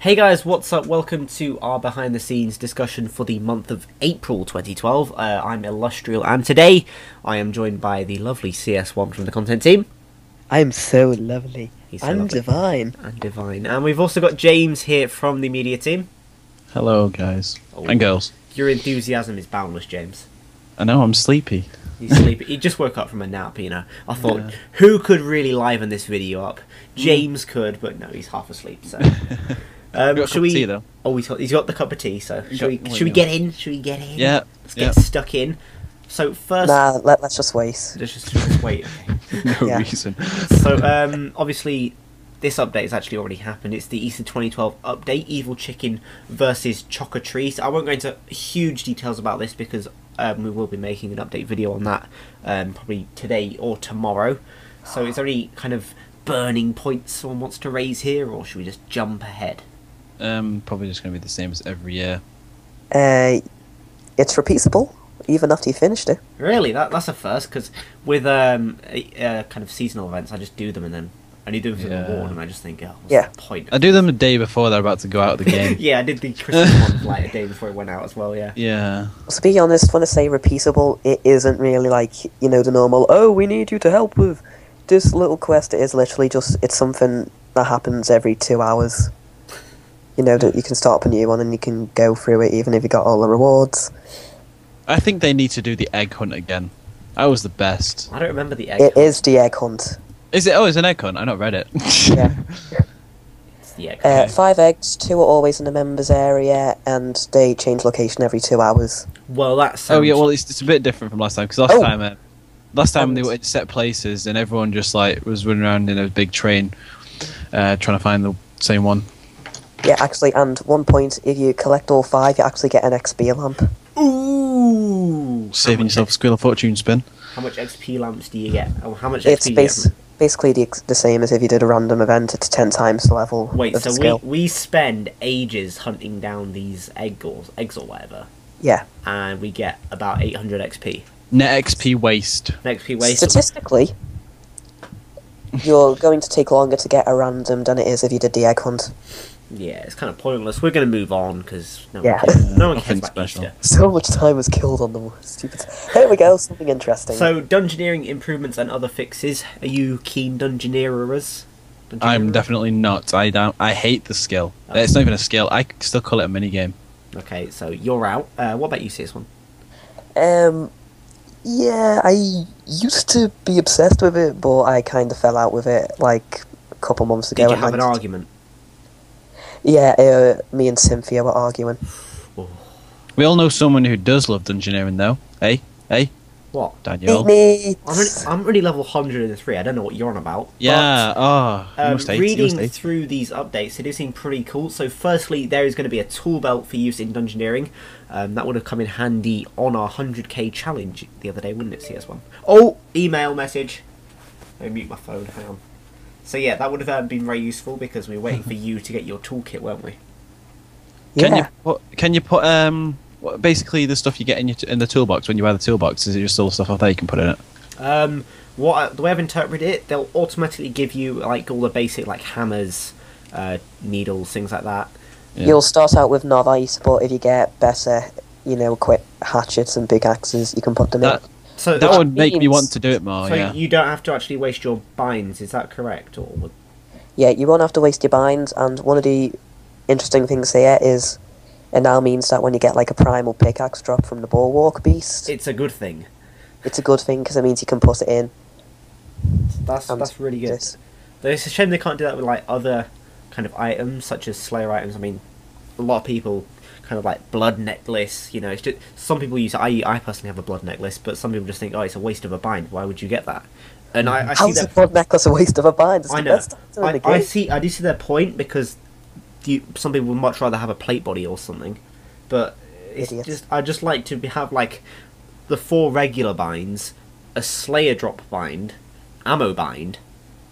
Hey guys, what's up? Welcome to our behind the scenes discussion for the month of April 2012. I'm Illustrial, and today I am joined by the lovely CS1 from the content team. I'm so lovely. He's so I'm lovely. divine. And divine. And we've also got James here from the media team. Hello, guys. And girls. Your enthusiasm is boundless, James. I know, I'm sleepy. He's sleepy. He just woke up from a nap, you know. I thought, who could really liven this video up? James could, but no, he's half asleep, so... Should we? Tea, though. Oh, he's got the cup of tea. So should we get in? Should we get in? Yeah. Let's get stuck in. So first, Nah, let's just wait. Just wait. Okay. No reason. So obviously, this update has actually already happened. It's the Easter 2012 update: Evil Chicken versus Chocker Trees. I won't go into huge details about this because we will be making an update video on that probably today or tomorrow. So is there any kind of burning points someone wants to raise here, or should we just jump ahead? Probably just going to be the same as every year. It's repeatable, even after you finished it. Really? That's a first, because with kind of seasonal events, I just do them and then only do them for the reward, and I just think, oh, what's the point? I do them the day before they're about to go out of the game. Yeah, I did the Christmas one like a day before it went out as well, yeah. Yeah. To be honest, when I say repeatable, it isn't really like, you know, the normal, oh, we need you to help with this little quest. It is literally just, it's something that happens every 2 hours. You know, that you can start up a new one and you can go through it even if you got all the rewards. I think they need to do the egg hunt again. That was the best. I don't remember the egg hunt. It is the egg hunt. Is it? Oh, it's an egg hunt. I not read it. Yeah. It's the egg hunt. 5 eggs, 2 are always in the members area, and they change location every 2 hours. Well, that sounds... Oh, yeah, well, it's a bit different from last time, because last time they were at set places and everyone just like was running around in a big train trying to find the same one. Yeah, actually, and 1 point, if you collect all 5, you actually get an XP lamp. Ooh! Saving yourself a Squeal fortune spin. How much XP lamps do you get? Oh, how much XP It's basically the same as if you did a random event. It's 10 times the level of the skill. We spend ages hunting down these eggs or whatever. Yeah. And we get about 800 XP. Net XP waste. Net XP waste. Statistically, you're going to take longer to get a random than it is if you did the egg hunt. Yeah, it's kind of pointless. We're going to move on because no one cares about special. Easter. So much time was killed on the stupid... Here we go, something interesting. So, Dungeoneering improvements and other fixes. Are you keen Dungeoneerers? I'm definitely not. I hate the skill. Oh. It's not even a skill. I still call it a minigame. Okay, so you're out. What about you, CS1? Yeah, I used to be obsessed with it, but I kind of fell out with it like a couple months ago. Did you have an argument? Yeah, me and Cynthia were arguing. Oh. We all know someone who does love Dungeoneering, though. Hey? What? Daniel. I'm already level 103. I don't know what you're on about. Yeah, but, reading through these updates, it does seem pretty cool. So firstly, there is going to be a tool belt for use in Dungeoneering. That would have come in handy on our 100k challenge the other day, wouldn't it, CS1? Oh, email message. Let me mute my phone, hang on. So yeah, that would have been very useful because we were waiting for you to get your toolkit, weren't we? Yeah. Can you put basically the stuff you get in the toolbox when you buy the toolbox? Is it just all the stuff off there you can put in it? The way I've interpreted it, they'll automatically give you like all the basic like hammers, needles, things like that. Yeah. You'll start out with novice, but if you get better, you know, quick hatchets and big axes, you can put them in. So that would make me want to do it more. So you don't have to actually waste your binds, is that correct? Or yeah, you won't have to waste your binds, and one of the interesting things here is it now means that when you get like a primal pickaxe drop from the Bulwark Beast, it's a good thing. It's a good thing because it means you can put it in. That's really good. Though it's a shame they can't do that with like other kind of items such as Slayer items. I mean, a lot of people kind of like blood necklace, you know, it's just, some people use it. I personally have a blood necklace, but some people just think, oh, it's a waste of a bind, why would you get that? And I see how's a blood necklace a waste of a bind? It's I know. I do see their point because some people would much rather have a plate body or something, but it's I just like to have like the 4 regular binds, a Slayer drop bind, ammo bind,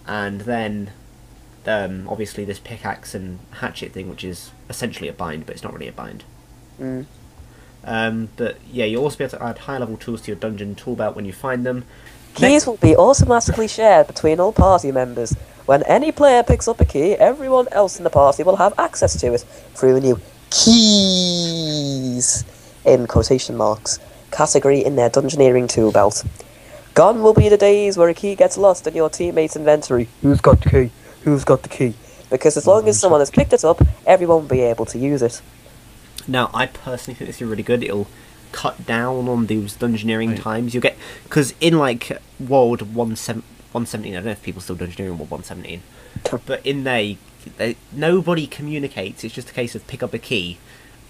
and then obviously this pickaxe and hatchet thing, which is essentially a bind, but it's not really a bind. But yeah, you'll also be able to add high level tools to your dungeon tool belt when you find them. Keys will be automatically shared between all party members. When any player picks up a key, everyone else in the party will have access to it through a new keys, in quotation marks, category in their Dungeoneering tool belt. Gone will be the days where a key gets lost in your teammate's inventory. Who's got the key? Who's got the key? Because as long as someone has picked it up, everyone will be able to use it. Now, I personally think this is really good. It'll cut down on those Dungeoneering times. You'll get... Because in, like, World 117, I don't know if people still Dungeoneering World 117, but in there, nobody communicates. It's just a case of pick up a key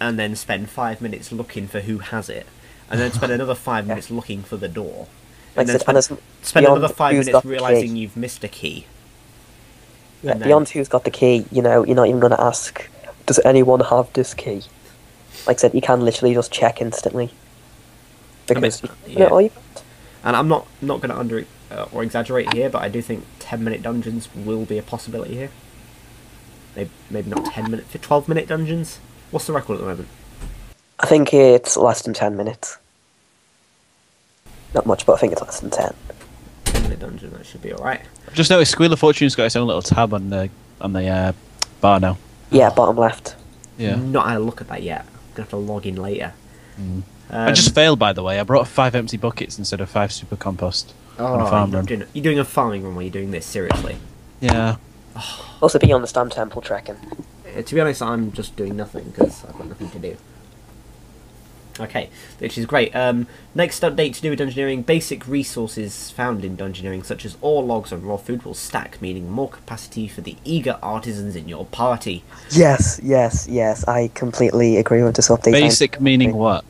and then spend 5 minutes looking for who has it, and then spend another 5 minutes looking for the door. And then spend another 5 minutes realising you've missed a key. Yeah, beyond who's got the key, you know, you're not even going to ask, does anyone have this key? Like I said, you can literally just check instantly. Because, and I'm not going to under or exaggerate here, but I do think 10-minute dungeons will be a possibility here. Maybe not 10-minute, 12-minute dungeons? What's the record at the moment? I think it's less than 10 minutes. Not much, but I think it's less than 10. 10-minute dungeon, that should be alright. I've just noticed Squeal of Fortune's got its own little tab on the bar now. Yeah, bottom left. Yeah. Not had a look at that yet. I'm going to have to log in later. I just failed, by the way. I brought 5 empty buckets instead of 5 super compost on a farm run. You're doing a farming run while you're doing this, seriously? Yeah. Also be on the Stam Temple trekking. To be honest, I'm just doing nothing because I've got nothing to do. Okay, which is great. Next update to do with Dungeoneering. Basic resources found in Dungeoneering, such as ore logs and raw food, will stack, meaning more capacity for the eager artisans in your party. Yes. I completely agree with this update. Basic meaning what?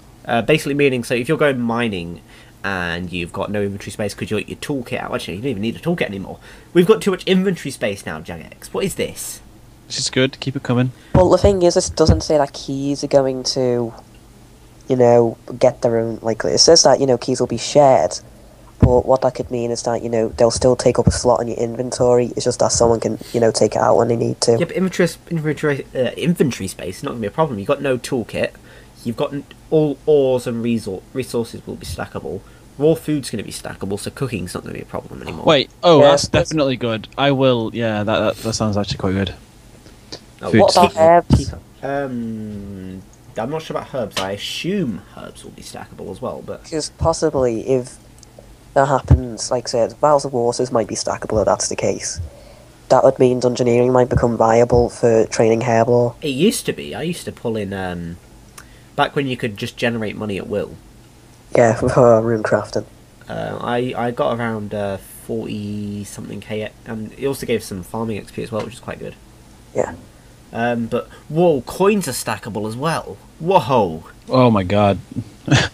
Basically meaning, so if you're going mining and you've got no inventory space because you got your toolkit out, actually, you don't even need a toolkit anymore. We've got too much inventory space now, Jagex. What is this? This is good. Keep it coming. Well, the thing is, it doesn't say that keys are going to, you know, get their own, like, it says that, you know, keys will be shared, but what that could mean is that, you know, they'll still take up a slot in your inventory. It's just that someone can, you know, take it out when they need to. Yeah, but inventory space is not going to be a problem. You've got no toolkit. You've got all ores and resources will be stackable. Raw food's going to be stackable, so cooking's not going to be a problem anymore. Wait, that's definitely good. I will, yeah, that sounds actually quite good. What about herbs? I'm not sure about herbs. I assume herbs will be stackable as well, but... Because possibly, if that happens, like I said, vials of waters might be stackable if that's the case. That would mean Dungeoneering might become viable for training herb lore. It used to be. I used to pull in... back when you could just generate money at will. Yeah, for rune crafting. I got around 40-something K, and it also gave some farming XP as well, which is quite good. Yeah. But, whoa, coins are stackable as well. Whoa. Oh my god.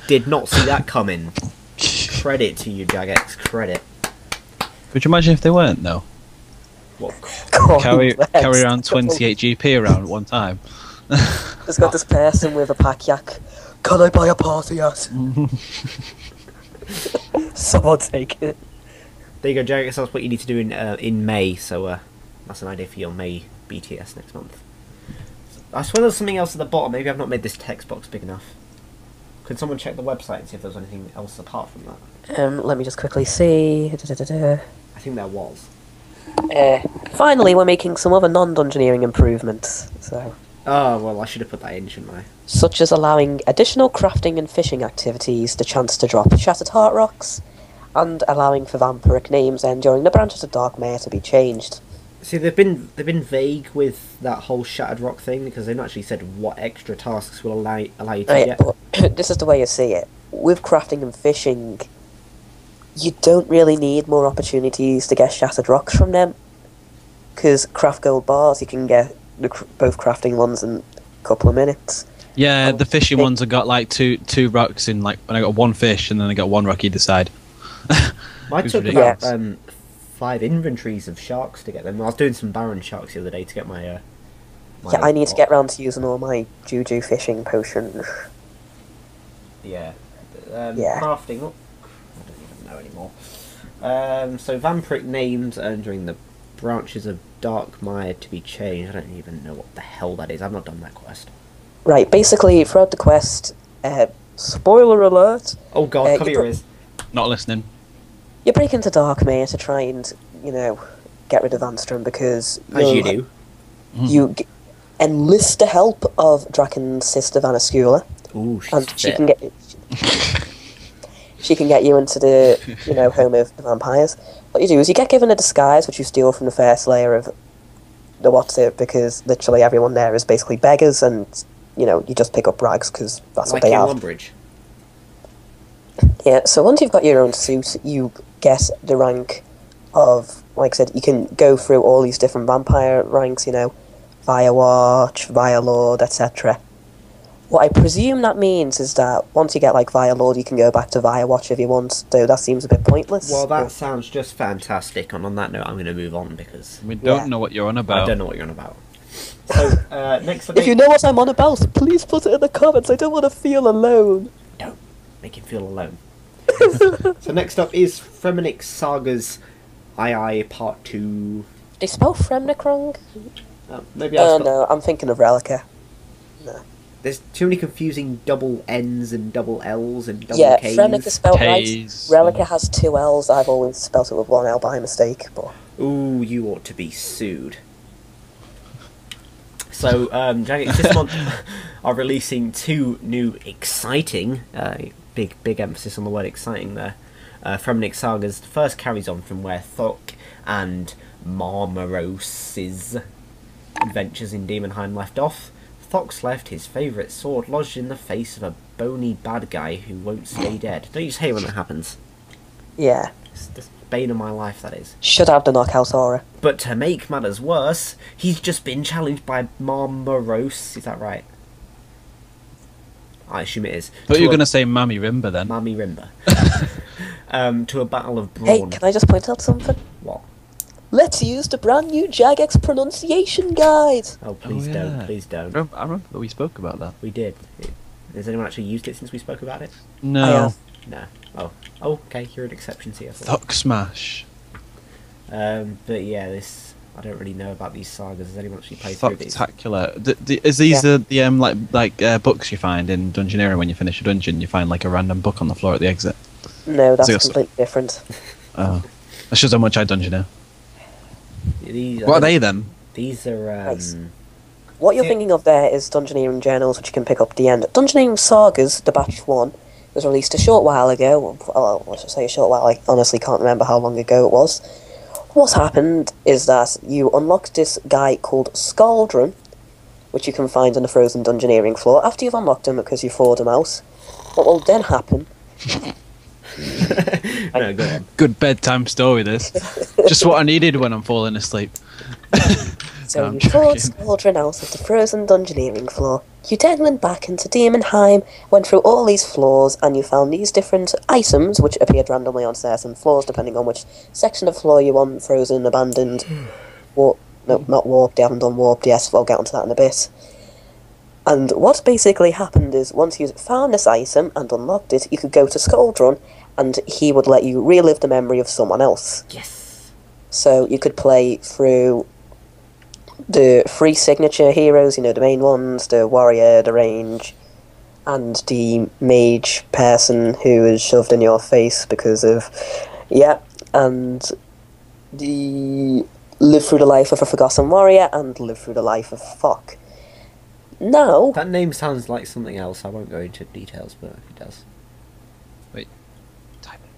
Did not see that coming. Credit to you, Jagex, credit. Could you imagine if they weren't, though? What? Carry around 28 GP around at one time. There's got this person with a pack yak. Can I buy a party hat? Someone take it. There you go, Jagex, that's what you need to do in May, so that's an idea for your May BTS next month. I swear there's something else at the bottom. Maybe I've not made this text box big enough. Could someone check the website and see if there's anything else apart from that? Let me just quickly see. I think there was. Finally, we're making some other non-Dungeoneering improvements. So. Oh, well, I should have put that in, shouldn't I? Such as allowing additional crafting and fishing activities, the chance to drop shattered heart rocks, and allowing for vampiric names entering the branches of Darkmare to be changed. See, they've been vague with that whole Shattered Rock thing because they've not actually said what extra tasks will allow you to get. But this is the way you see it. With crafting and fishing, you don't really need more opportunities to get Shattered Rocks from them. Because craft gold bars, you can get both crafting ones in a couple of minutes. Yeah, the fishing ones have got like two rocks in, like, when I got one fish and then I got one rock either side. I took about 5 inventories of sharks to get them. I was doing some Baron sharks the other day to get my... yeah, I need to get round to using all my Juju fishing potions. Yeah. Yeah. Crafting... Oh, I don't even know anymore. So vampiric names entering the branches of Darkmire to be changed. I don't even know what the hell that is. I've not done that quest. Right, basically, throughout the quest... spoiler alert! Oh god, cover your ears. Not listening. You break into Darkmare to try and, you know, get rid of Anstrom because As you do. You enlist the help of Draken's sister Vanascula, Ooh, she's and she fit. can get she can get you into the home of the vampires. What you do is you get given a disguise, which you steal from the first layer of the what's it, because literally everyone there is basically beggars, and you just pick up rags because that's Like what they in have. Lumbridge. Yeah, so once you've got your own suit, you get the rank of, like I said, you can go through all these different vampire ranks, Via Watch, Via Lord, etc. What I presume that means is that once you get like Via Lord, you can go back to Via Watch if you want, though that seems a bit pointless. Well, that sounds just fantastic, and on that note, I'm going to move on because We don't know what you're on about. I don't know what you're on about. So, next up... If you know what I'm on about, please put it in the comments. I don't want to feel alone. Don't make him feel alone. So next up is Fremennik Sagas II Part 2. They spell Fremennik wrong? Maybe I Oh spelled... no, I'm thinking of Relica. No. There's too many confusing double N's and double L's and double Yeah, K's. Fremennik is spelled right. K's. Relica has 2 L's. I've always spelt it with 1 L by mistake. But Ooh, you ought to be sued. So, Jagex this month are releasing 2 new exciting, big emphasis on the word exciting there, Fremennik Sagas. The first carries on from where Thok and Marmaros's adventures in Demonheim left off. Thok's left his favourite sword lodged in the face of a bony bad guy who won't stay dead. Don't you just hate when that happens? yeah, It's the bane of my life, that is. should have the knockout aura. But to make matters worse, he's just been challenged by Marmaros. Is that right? I assume it is. But To you're a- going to say Mammy Rimba then. Mammy Rimba. To a battle of Hey, brawn. can I just point out something? What? Let's use the brand new Jagex pronunciation guide. Oh, please Oh, don't. yeah. Please don't. I remember that we spoke about that. We did. Has anyone actually used it since we spoke about it? No. I have. No. Oh, okay. You're an exception to yourself. Thok Smash. But yeah, I don't really know about these sagas. Has anyone actually played through these? Spectacular. Is these the like books you find in Dungeoneering when you finish a dungeon? You find like a random book on the floor at the exit. No, that's Sagas. completely different. Oh, that shows how much I Dungeoneer. These, What are they then? These are Nice. What you're Yeah. thinking of there is Dungeoneering journals, which you can pick up at the end. Dungeoneering Sagas, the batch 1, was released a short while ago. Well, let's just say a short while. I honestly can't remember how long ago it was. What happened is that you unlocked this guy called Scaldron, which you can find on the frozen Dungeoneering floor after you've unlocked him because you thawed him out. What will then happen... no, go on. Good bedtime story. This. Just what I needed when I'm falling asleep. So I'm you thawed joking. Scaldron out of the frozen Dungeoneering floor. You then went back into Demonheim, went through all these floors, and you found these different items which appeared randomly on certain floors depending on which section of the floor you want, frozen, abandoned, warp, no, not warped, they haven't done warped, yes, I'll get onto that in a bit. And what basically happened is, once you found this item and unlocked it, you could go to Scaldron, and he would let you relive the memory of someone else. Yes. So you could play through the 3 signature heroes, the main ones, the warrior, the range, and the mage person who is shoved in your face because of... Yeah, and the live through the life of a forgotten warrior and live through the life of Fok. Now... That name sounds like something else. I won't go into details, but it does. Type it.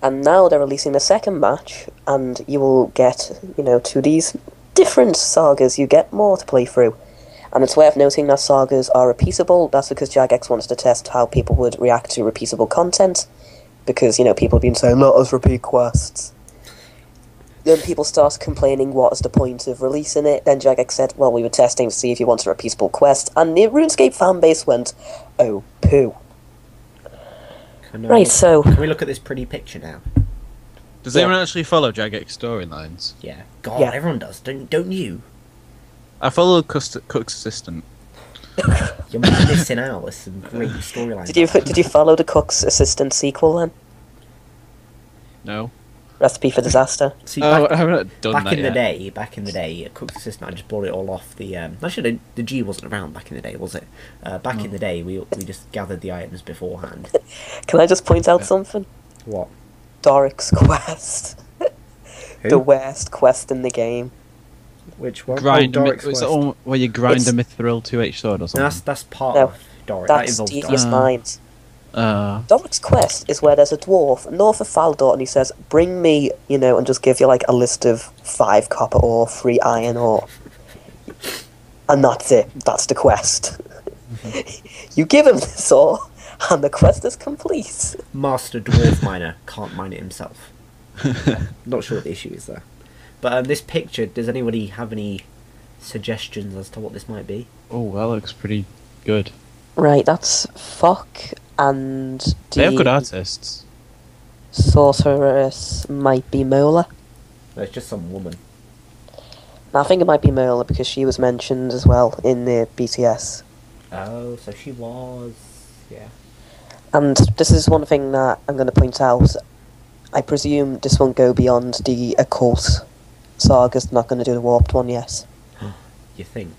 And now they're releasing the second match, and you will get, to these different sagas, you get more to play through. And it's worth noting that sagas are repeatable. That's because Jagex wants to test how people would react to repeatable content. Because, people have been saying, let us repeat quests. Then people start complaining, what is the point of releasing it? Then Jagex said, well, we were testing to see if you wanted a repeatable quest. And the RuneScape fanbase went, oh, poo. Right, so... Can we look at this pretty picture now? Does Yeah. anyone actually follow Jagex storylines? Yeah. God, Yeah. everyone does. Don't you? I follow Cook's assistant. You're missing out. There's some great storylines. Did you follow the Cook's Assistant sequel then? No. Recipe for Disaster. See, Oh, back, I haven't done back that in yet. the day, Cook's Assistant, I just bought it all off the... Actually, the G wasn't around back in the day, was it? Back in the day, we just gathered the items beforehand. Can I just point out something? What? Doric's Quest. The worst quest in the game. Which one? Grind. Doric's It's quest. the one where you grind It's- a mithril 2H sword or No, something. that's part No, of Doric. That That's involves Devious Doric. Minds. Doric's quest is where there's a dwarf north of Faldor, and he says, "Bring me," and just give you like a list of 5 copper ore, 3 iron ore, and that's it. That's the quest. You give him this ore, and the quest is complete. Master Dwarf Miner can't mine it himself. Not sure what the issue is there. But this picture, does anybody have any suggestions as to what this might be? Oh, that looks pretty good. Right, that's Fuck, and They have good the artists. sorceress might be Mola. No, it's just some woman. Now, I think it might be Mola because she was mentioned as well in the BTS. Oh, so she was... yeah. And this is one thing that I'm going to point out. I presume this won't go beyond the occult. Saga's not going to do the warped one yet. You think?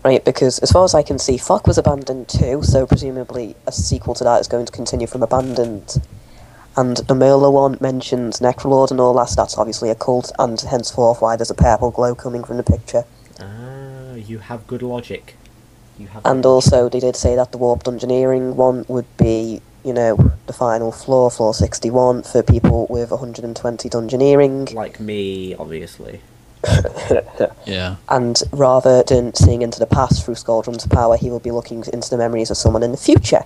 Right, because as far as I can see, Fuck was abandoned too, so presumably a sequel to that is going to continue from Abandoned. And the Mola one mentions Necrolord and all that, so that's obviously a cult, and henceforth why there's a purple glow coming from the picture. Ah, you have good logic. You have And good logic. also, they did say that the Warped Dungeoneering one would be, the final floor, floor 61, for people with 120 Dungeoneering. Like me, obviously. Yeah. And rather than seeing into the past through Skuldrum's power, he will be looking into the memories of someone in the future.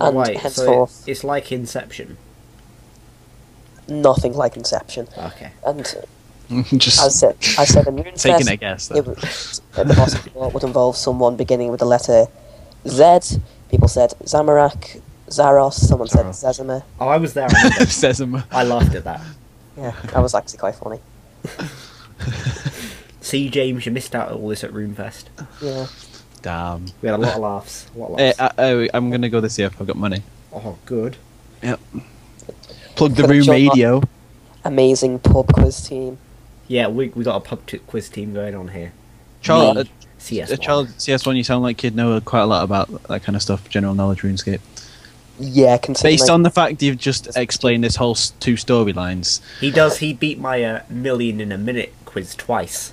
And Right, so henceforth, it's like Inception. nothing like Inception. Okay. And Just I said in RuneScape, taking a guess. it was, the boss fight would involve someone beginning with the letter Z. People said Zamorak, Zaros, someone said Zaros. Zezima. Oh, I was there. I remember. Sesame. I laughed at that. Yeah, that was actually quite funny. See, James, you missed out on all this at RuneFest. Yeah. Damn. We had a lot of laughs. A lot of laughs. I'm gonna go this year if I've got money. Oh, good. Yep. Plug the Could have room joined radio. Amazing pub quiz team. Yeah, we got a quiz team going on here. Charles, Me, CS1. Charles, CS1, you sound like you'd know quite a lot about that kind of stuff, general knowledge RuneScape. Yeah, considering Based on the fact you've just explained this whole 2 storylines. He beat my million in a minute quiz twice.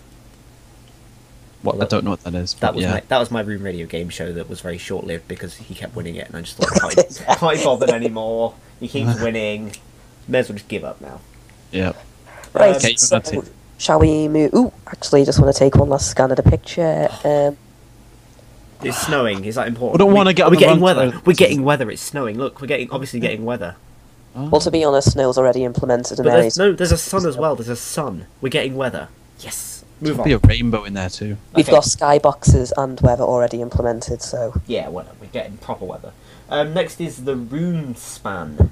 What, I don't know what that is. That but was yeah. that was my Room Radio game show that was very short lived because he kept winning it, and I just thought can't be bothered anymore. He keeps winning. May as well just give up now. Yeah. Right, Okay, so that's it. shall we move? Ooh, actually, just want to take one last scan of the picture. It's snowing. Is that important? We don't wanna get Are on we the getting wrong weather? side. We're getting weather. It's snowing. Look, we're obviously getting weather. Well, to be honest, snow's already implemented in But areas. there's a sun as well. There's a sun. We're getting weather. Yes. Move There'll be a on. rainbow in there too. We've Okay. got skyboxes and weather already implemented, so Yeah, we're getting proper weather. Next is the Rune Span,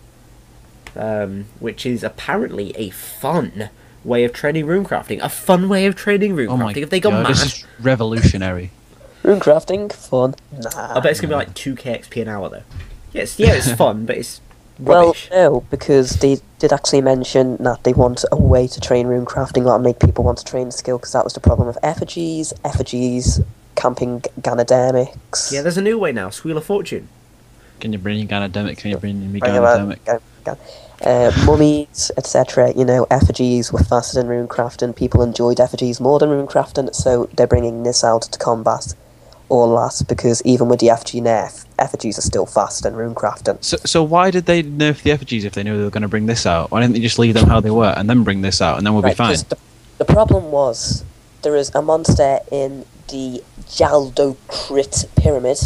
which is apparently a fun way of training runecrafting. A fun way of training Oh my runecrafting. Have they gone god, mad? this is revolutionary. runecrafting fun. Nah. I bet it's gonna be like 2k XP an hour though. Yes, yeah, it's fun, but it's Well, rubbish. no, because they did actually mention that they want a way to train runecrafting, not make people want to train the skill, because that was the problem with effigies, camping Ganodermics. Yeah, there's a new way now. Squeal of Fortune. Can you bring your Ganademic? Can you bring me Bring about Ganademic? mummies, etc. Effigies were faster than runecrafting. People enjoyed effigies more than runecrafting, so they're bringing this out to combat all that, because even with the effigy nerf, effigies are still faster than runecrafting. So why did they nerf the effigies if they knew they were going to bring this out? Why didn't they just leave them how they were and then bring this out and then we'll be fine? 'Cause the problem was, there is a monster in the Jaldocrit Pyramid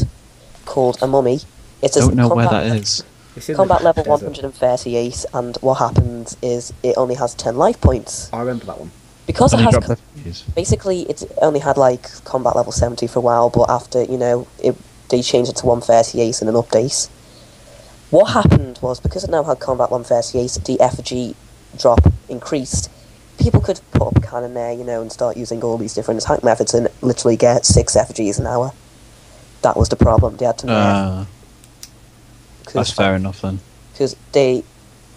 called a mummy. It's Don't know where combat- that is. It's in Combat the level desert. 138, and what happens is it only has 10 life points. I remember that one. Because it And they has... dropped the effigies. Basically, it only had, combat level 70 for a while, but after, they changed it to 138 in an update. What happened was, because it now had combat 138, the effigy drop increased. People could put up a cannon there, and start using all these different attack methods and literally get 6 effigies an hour. That was the problem. They had to nerf. That's fair enough then. Because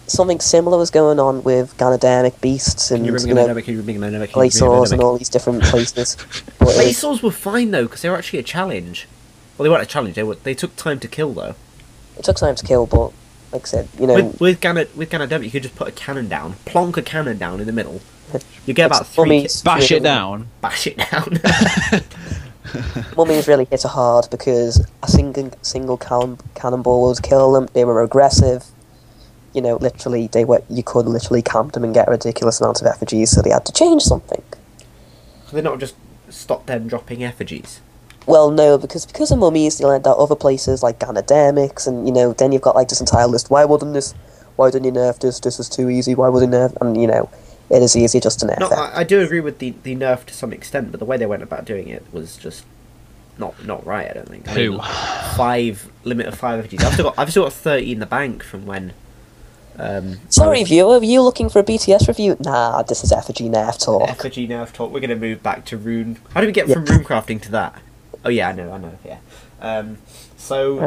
something similar was going on with Ganodermic beasts and, Glaciers and all these different places. But Glaciers were fine though, because they were actually a challenge. Well, they weren't a challenge. They took time to kill though. it took time to kill, but Like I said, you know, with Ganademic, you could just put a cannon down, plonk a cannon down in the middle. You get about 3. Bash it down. Bash it down. Mummies really hit it hard because a single cannonball would kill them. They were aggressive. You know, literally, you could literally camp them and get a ridiculous amount of effigies, so they had to change something. So they not just stop them dropping effigies? Well, no, because of mummies, you'll end up other places like Ganademics, and, you know, then you've got, like, this entire list. Why didn't you nerf this? This is too easy. Why wouldn't you nerf? And, you know, it is easy just to nerf it. I do agree with the nerf to some extent, but the way they went about doing it was just not right, I don't think. I mean, limit of 5 effigies. I've still got 30 in the bank from when... Sorry, viewer, are you looking for a BTS review? Nah, this is effigy nerf talk. Effigy nerf talk. We're going to move back to rune. How do we get from rune crafting to that? Oh yeah, I know. Yeah.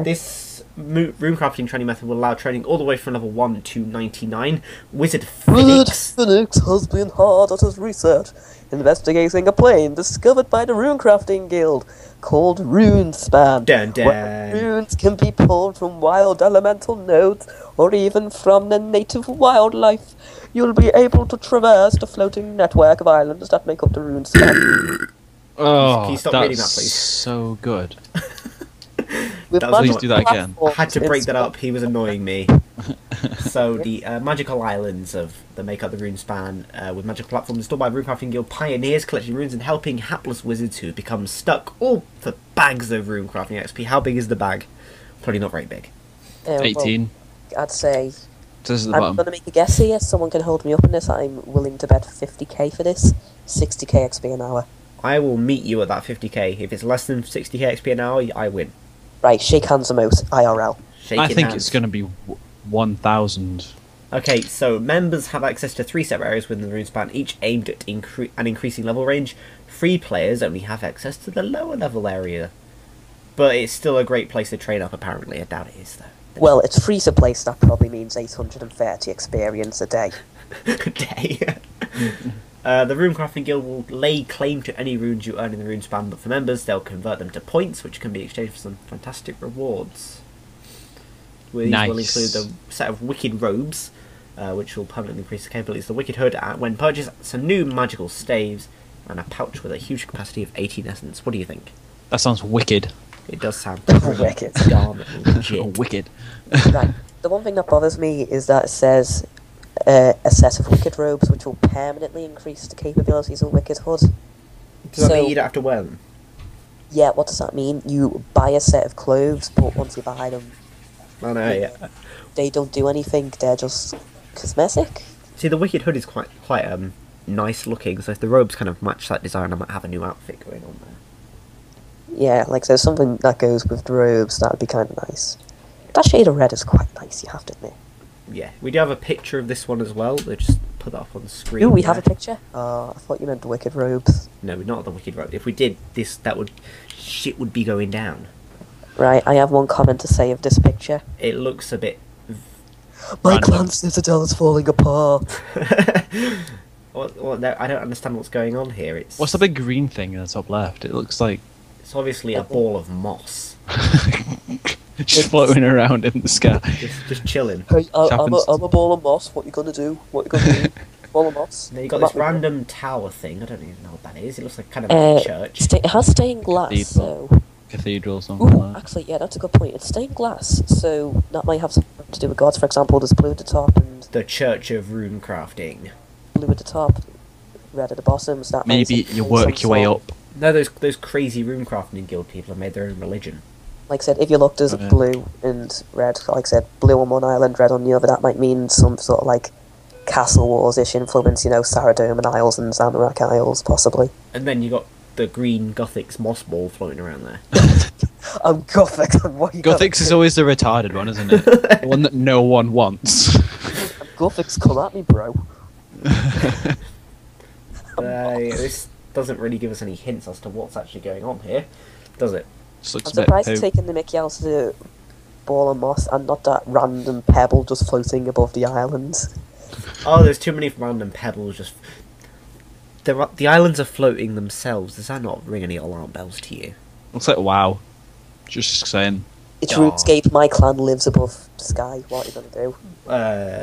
This rune crafting training method will allow training all the way from level 1 to 99. Wizard Fremennik has been hard at his research, investigating a plane discovered by the Rune Crafting Guild called RuneSpan, where runes can be pulled from wild elemental nodes or even from the native wildlife. You'll be able to traverse the floating network of islands that make up the RuneSpan. Oh, can you stop reading that, please? So good. Please do that again. I had to break that up. He was annoying me. So the magical islands that make up the RuneSpan, with magical platforms installed by Runecrafting Guild pioneers, collecting runes and helping hapless wizards who become stuck, all for bags of runecrafting XP. How big is the bag? Probably not very big. 18. Well, I'd say. I'm going to make a guess here. Someone can hold me up on this. I'm willing to bet 50k for this. 60k XP an hour. I will meet you at that 50k. If it's less than 60k XP an hour, I win. Right, shake hands emote, IRL. I think it's going to be 1,000. Okay, so members have access to 3 separate areas within the RuneSpan, each aimed at an increasing level range. Free players only have access to the lower level area. But it's still a great place to train up, apparently. I doubt it is, though. Well, it's free to play, so that probably means 830 experience a day. A day? The Runecrafting Guild will lay claim to any runes you earn in the RuneSpan, but for members, they'll convert them to points, which can be exchanged for some fantastic rewards. These will include the set of Wicked Robes, which will permanently increase the capabilities of the Wicked Hood when purchased, some new magical staves, and a pouch with a huge capacity of 18 essence. What do you think? That sounds wicked. It does sound wicked. Darn legit. Wicked. Right. The one thing that bothers me is that it says a set of Wicked Robes, which will permanently increase the capabilities of Wicked Hood. Does that mean you don't have to wear them? Yeah, what does that mean? You buy a set of clothes, but once you buy them... I know, yeah. They don't do anything, they're just cosmetic. See, the Wicked Hood is quite nice looking, so if the robes kind of match that design, I might have a new outfit going on there. Yeah, like there's something that goes with the robes, that would be kind of nice. That shade of red is quite nice, you have to admit. Yeah, we do have a picture of this one as well. They just put that up on the screen. Ooh, we have a picture? I thought you meant the Wicked Robes. No, not the Wicked Robe. If we did this, shit would be going down. Right, I have one comment to say of this picture. It looks a bit... My clan citadel is falling apart. Well, no, I don't understand what's going on here. What's the big green thing in the top left? It looks like... It's obviously a ball of moss. Just floating around in the sky. Just chilling. Hey, I'm a ball of moss. What you gonna do? Ball of moss. Now you got this random tower thing. I don't even know what that is. It looks like kind of a church. It has stained glass, so... Cathedral, something Ooh, like that. actually, yeah, that's a good point. It's stained glass, so that might have something to do with gods. For example, there's blue at the top and... The Church of Runecrafting. Blue at the top, red at the bottom. So that maybe you work your way up. No, those crazy Runecrafting Guild people have made their own religion. Like I said, if you look, there's blue and red. Like I said, blue on one island, red on the other. That might mean some sort of like Castle Wars-ish influence, you know, Saradomin Isles and Zamorak Isles, possibly. And then you got the green Gothic's moss ball floating around there. I'm Gothic. Gothic's is always the retarded one, isn't it? The one that no one wants. Gothic's come at me, bro. This doesn't really give us any hints as to what's actually going on here, does it? I'm surprised they're taking the mickey out of the ball of moss and not that random pebble just floating above the islands. Oh, there's too many random pebbles just... The islands are floating themselves. Does that not ring any alarm bells to you? Looks like WoW. Just saying. It's Oh. RuneScape. My clan lives above the sky. What are you gonna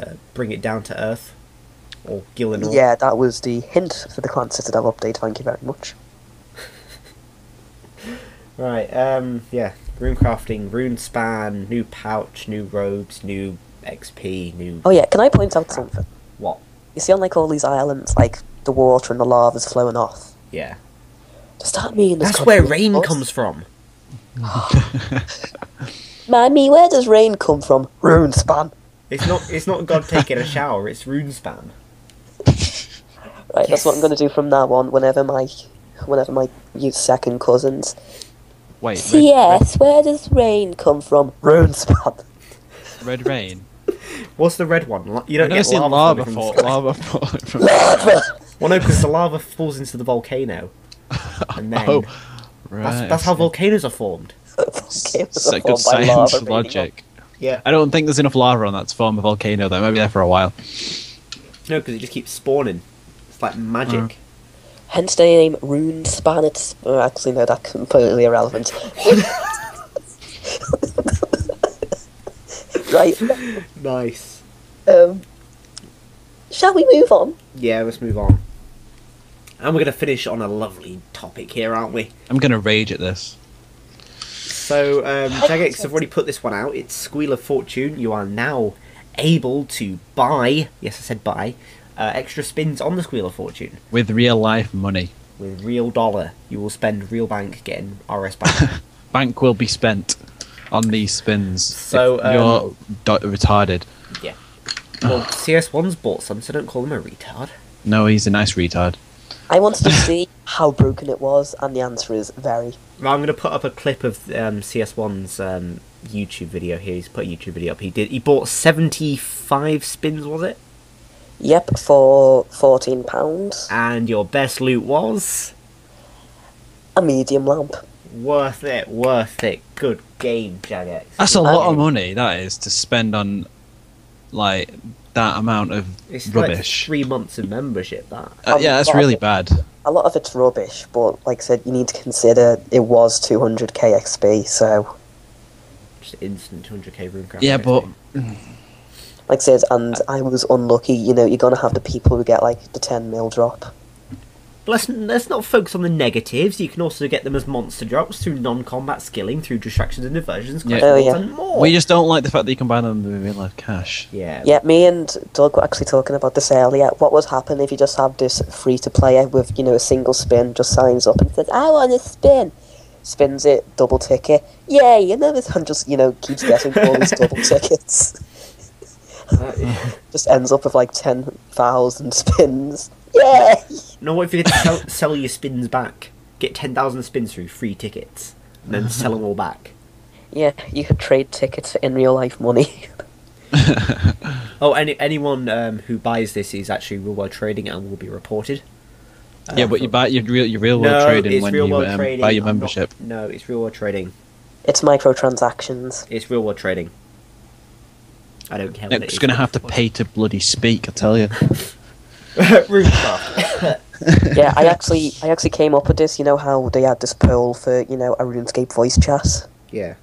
do? Bring it down to earth. Or Gillinor. Yeah, that was the hint for the Clan Citadel update. Thank you very much. Right, yeah. Rune crafting, rune span, new pouch, new robes, new XP, new... Oh yeah, can I point out something? What? You see on like all these islands, like the water and the lava's flowing off. Yeah. Does that mean That's where rain comes from. Mammy, where does rain come from? Rune span. It's not God taking a shower, it's rune span. Right, that's what I'm gonna do from now on. Whenever my second cousins. Wait, CS, where does rain come from? Rune span. red rain. What's the red one? You don't I've never get seen lava lava falling from the sky. falling from. Lava. Well, no, because the lava falls into the volcano. And then... Oh, right. That's how volcanoes are formed. It's a good science logic. Yeah. I don't think there's enough lava on that to form a volcano, though. It might be there for a while. No, because it just keeps spawning. It's like magic. Hence the name Rune Span. It's actually no, that's completely irrelevant. Right. Nice. Shall we move on? Yeah, let's move on. And we're going to finish on a lovely topic here, aren't we? I'm gonna rage at this. So, Jagex have already put this one out. It's Squeal of Fortune. You are now able to buy, yes I said buy, extra spins on the Squeal of Fortune. With real life money. With real dollar. You will spend real bank getting RS back. Bank will be spent on these spins. So, if you're retarded. Yeah. Well, CS1's bought some, so don't call him a retard. No, he's a nice retard. I wanted to see how broken it was, and the answer is very. Well, I'm going to put up a clip of CS1's YouTube video here. He's put a YouTube video up. He bought 75 spins, was it? Yep, for £14. And your best loot was? A medium lamp. Worth it, worth it. Good game, Jagex. That's a lot of money, that is, to spend on, like, that amount of It's rubbish. like 3 months of membership, that. Yeah, that's really bad. A lot of it's rubbish, but like I said, you need to consider it was 200k XP, so... Just instant 200k RuneCraft. Yeah, but... Like I said, and I was unlucky, you know, you're gonna have the people who get like the 10 mil drop. But let's not focus on the negatives. You can also get them as monster drops through non-combat skilling, through distractions and diversions, Yeah. and more. We just don't like the fact that you can buy them with real life cash. Yeah. Yeah, me and Doug were actually talking about this earlier. What would happen if you just have this free-to-player with, you know, a single spin, just signs up and says, I want a spin. Spins it, double ticket. Yay, and then just, you know, keeps getting all these double tickets. Just ends up with like 10,000 spins. Yay! No, what if you get to sell your spins back? Get 10,000 spins through free tickets, and then sell them all back. Yeah, you could trade tickets in real life money. Oh, anyone who buys this is actually real world trading and will be reported. Yeah, but you buy your real world trading when you buy your membership. No, it's real world trading. It's microtransactions. It's real world trading. I don't care. It's going to have to pay to bloody speak, I tell you. RuneCraft. Yeah, I actually came up with this. You know how they had this poll for, you know, a RuneScape voice chat? Yeah.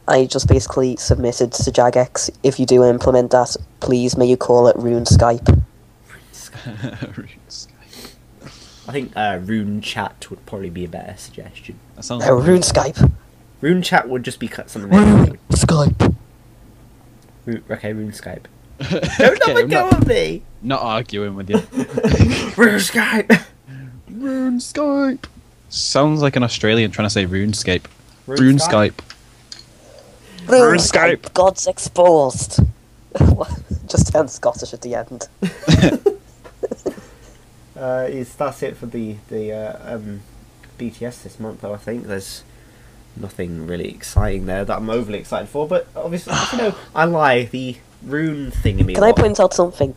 I just basically submitted to Jagex, if you do implement that, please may you call it RuneScape. I think Rune Chat would probably be a better suggestion. That sounds No, RuneScape. Rune Chat would just be something. RuneScape. Okay, RuneScape. Don't Okay, have a go at me. Not arguing with you. RuneScape. RuneScape. Sounds like an Australian trying to say RuneScape. RuneScape. RuneScape. God's exposed. Just turn Scottish at the end. That's it for the BTS this month, though. I think there's nothing really exciting there that I'm overly excited for. But obviously, you know, I lie. The rune thingy. Can I point out something?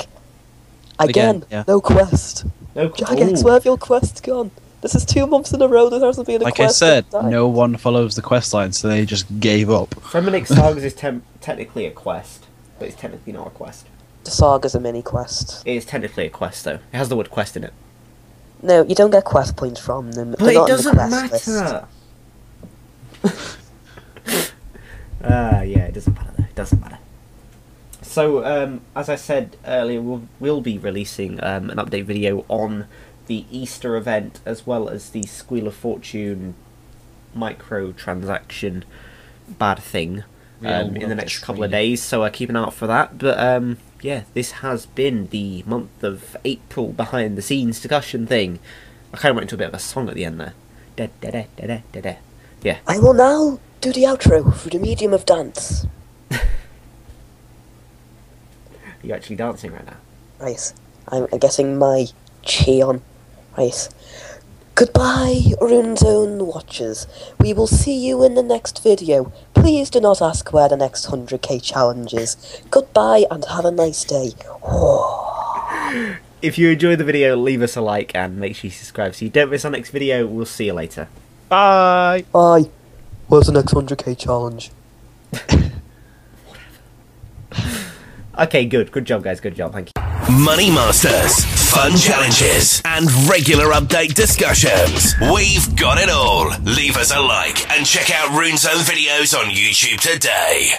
Again, yeah. no quest. No. Jagex, where have your quests gone? This is 2 months in a row there hasn't been a Like quest. I said, this time. no one follows the quest line, so they just gave up. Fremennik Sagas is technically a quest, but it's technically not a quest. The Saga's a mini quest. It is technically a quest, though. It has the word quest in it. No, you don't get quest points from them. But They're it not in the doesn't quest list. matter. Yeah, it doesn't matter though. It doesn't matter. So, as I said earlier, we'll be releasing an update video on the Easter event, as well as the Squeal of Fortune microtransaction bad thing in the next couple of days, so keep an eye out for that. But yeah, this has been the month of April behind the scenes discussion thing. I kind of went into a bit of a song at the end there. Da, da, da, da, da, da, da. Yeah. I will now do the outro through the medium of dance. You're actually dancing right now. Right. I'm getting my chi on. Right. Goodbye, RuneZone watchers. We will see you in the next video. Please do not ask where the next 100k challenge is. Goodbye and have a nice day. If you enjoyed the video, leave us a like and make sure you subscribe so you don't miss our next video. We'll see you later. Bye. Bye. Where's the next 100k challenge? Okay, good. Good job, guys. Good job. Thank you. Money Masters, fun challenges, and regular update discussions. We've got it all. Leave us a like and check out RuneZone videos on YouTube today.